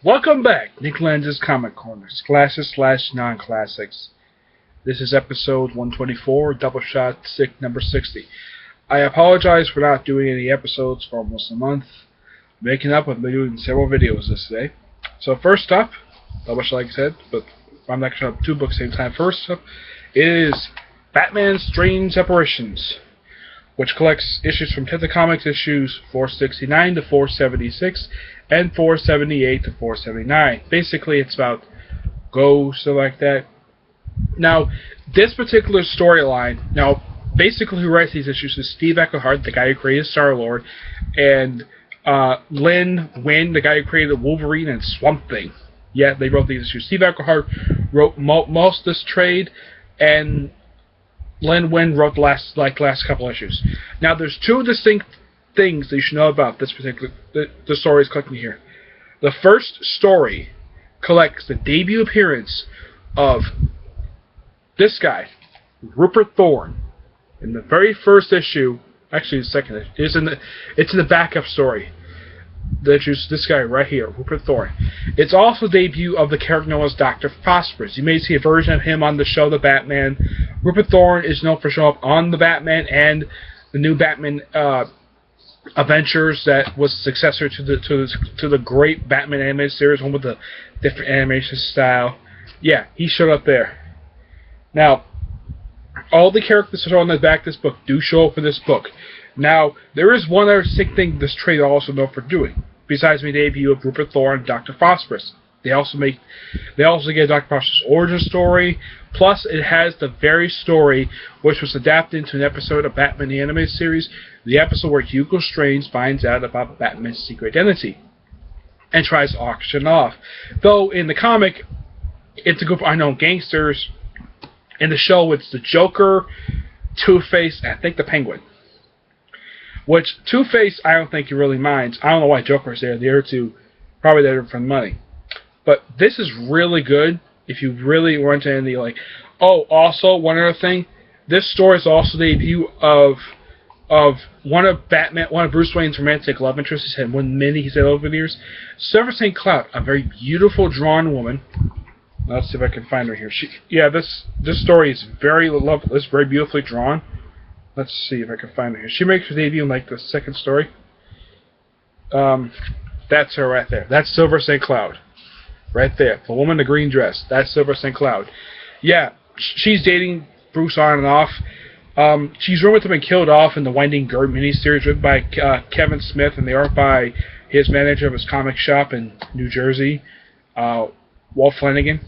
Welcome back, Nick Lenz's Comic Corners, Classics slash Non-Classics. This is episode 124, Doubleshot, sick number 60. I apologize for not doing any episodes for almost a month. Making up, I've been doing several videos this day. So first up, Doubleshot like I said, but I'm not going to have two books at the same time. First up is Batman Strange Apparitions, which collects issues from Detective Comics issues 469 to 476 and 478 to 479. Basically, it's about ghosts and like that. Now, this particular storyline, basically who writes these issues is Steve Englehart, the guy who created Star-Lord, and Lin Wynn, the guy who created Wolverine and Swamp Thing. Yeah, they wrote these issues. Steve Englehart wrote most of this trade, and Len Wynn wrote the last couple issues. Now, there's two distinct things that you should know about this particular the stories collecting here. The first story collects the debut appearance of this guy, Rupert Thorne, in the very first issue. Actually, the second issue. It's in the backup story. This guy right here, Rupert Thorne. It's also the debut of the character known as Dr. Phosphorus. You may see a version of him on the show The Batman. Rupert Thorne is known for showing up on The Batman and the new Batman Adventures that was successor to the great Batman animated series, one with the different animation style. Yeah, he showed up there. Now, all the characters that are on the back of this book do show up in this book. Now, there is one other sick thing this trade also known for doing, besides the debut of Rupert Thorne and Dr. Phosphorus. They also get Dr. Phosphorus' origin story, plus it has the very story which was adapted into an episode of Batman the Animated Series, the episode where Hugo Strange finds out about Batman's secret identity and tries to auction off. Though in the comic, it's a group of unknown gangsters. In the show, it's the Joker, Two-Face, and I think the Penguin. Which, Two-Face, I don't think he really minds. I don't know why Joker's there. The other two, probably there for the money. But this is really good if you really want to any, like... Oh, also, one other thing. This story is also the debut of one of Bruce Wayne's romantic love interests. He's had he's had over the years. Silver St. Cloud, a very beautiful drawn woman. Let's see if I can find her here. This story is very lovely. It's very beautifully drawn. Let's see if I can find her here. She makes her debut in the second story. That's her right there. That's Silver St. Cloud. Right there. The woman in the green dress. That's Silver St. Cloud. Yeah, she's dating Bruce on and off. She's rumored to have been killed off in the Winding Gird miniseries written by Kevin Smith and the art by his manager of his comic shop in New Jersey, Walt Flanagan.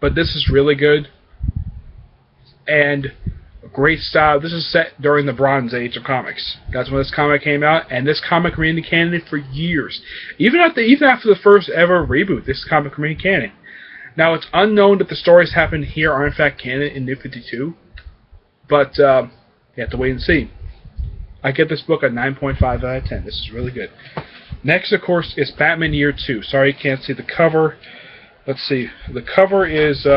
But this is really good. And great style. This is set during the Bronze Age of comics. That's when this comic came out, and this comic remained canon for years. Even after the first ever reboot, this comic remained canon. Now, it's unknown that the stories happened here are in fact canon in New 52, but you have to wait and see. I give this book a 9.5 out of 10. This is really good. Next, of course, is Batman Year 2. Sorry you can't see the cover. Let's see. The cover is,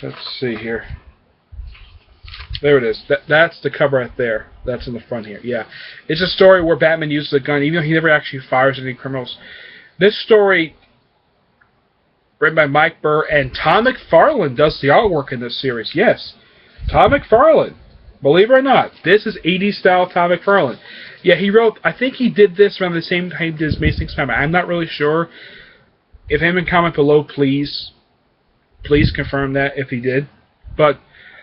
let's see here. There it is. That's the cover right there. That's in the front here. Yeah. It's a story where Batman uses a gun, even though he never actually fires any criminals. This story, written by Mike Burr, and Tom McFarlane does the artwork in this series. Yes. Tom McFarlane. Believe it or not, this is 80s style Tom McFarlane. Yeah, he wrote, I think he did this around the same time he did his Amazing Spider-Man. I'm not really sure. If anyone comment below, please confirm that if he did. But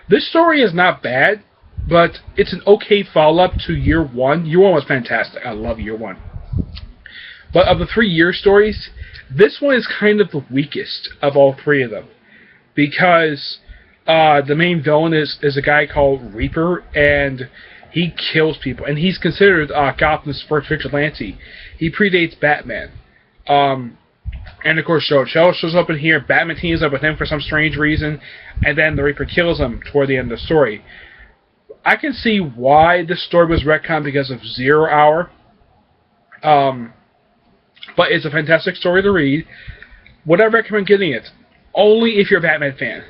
this story is not bad, but it's an okay follow-up to Year 1. Year 1 was fantastic. I love Year 1. But of the 3 year stories, this one is kind of the weakest of all 3 of them. Because the main villain is a guy called Reaper, and he kills people. And he's considered Gotham's first vigilante. He predates Batman. And of course, Shell shows up in here. Batman teams up with him for some strange reason, and then the Reaper kills him toward the end of the story. I can see why this story was retconned because of 0 Hour. But it's a fantastic story to read. Would I recommend getting it? Only if you're a Batman fan.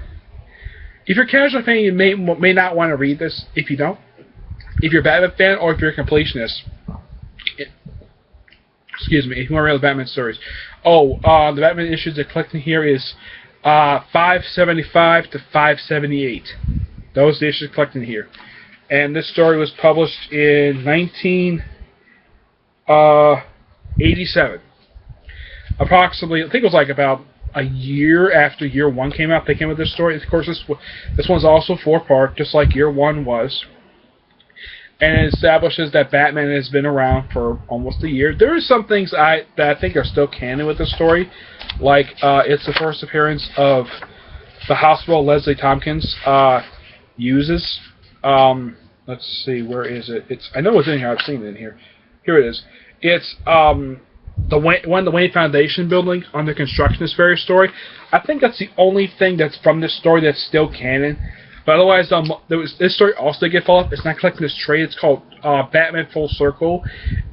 If you're a casual fan, you may not want to read this. If you don't, if you're a Batman fan or if you're a completionist, Excuse me, if you want to read the Batman stories. Oh, the Batman issues they're collecting here is 575 to 578. Those are the issues collecting here. And this story was published in 1987. Approximately, I think it was like about a year after Year 1 came out, they came with this story. Of course, this one's also 4-part, just like Year 1 was. And it establishes that Batman has been around for almost a year. There are some things that I think are still canon with the story, like it's the first appearance of the hospital Leslie Tompkins uses. Let's see, where is it? I know it's in here. I've seen it in here. Here it is. It's one of the Wayne Foundation building under construction. This very story. I think that's the only thing that's from this story that's still canon. But otherwise, this story also did get followed up. It's not collecting this trade. It's called Batman Full Circle.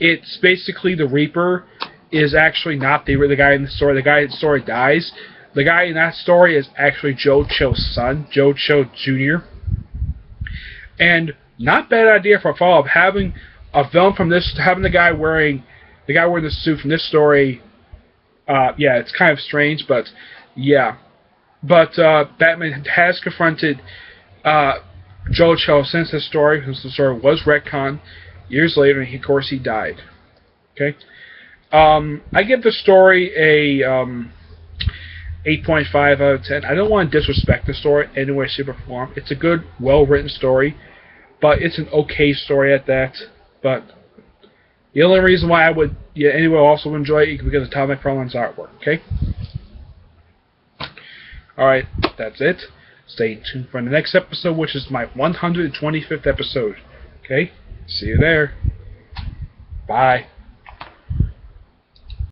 It's basically the Reaper is actually not the guy in the story. The guy in the story dies. The guy in that story is actually Joe Cho's son, Joe Cho Jr. And not bad idea for a follow-up. Having a villain from this, having the guy wearing the suit from this story. Yeah, it's kind of strange, but yeah. But Batman has confronted Joe Cho since the story was retconned. Years later, and of course, he died. Okay, I give the story a 8.5 out of 10. I don't want to disrespect the story in any way, shape, or form. It's a good, well-written story, but it's an okay story at that. But the only reason why I would anyone also enjoy it is because of Tom McFarlane's artwork. Okay. Alright, that's it. Stay tuned for the next episode, which is my 125th episode. Okay? See you there. Bye.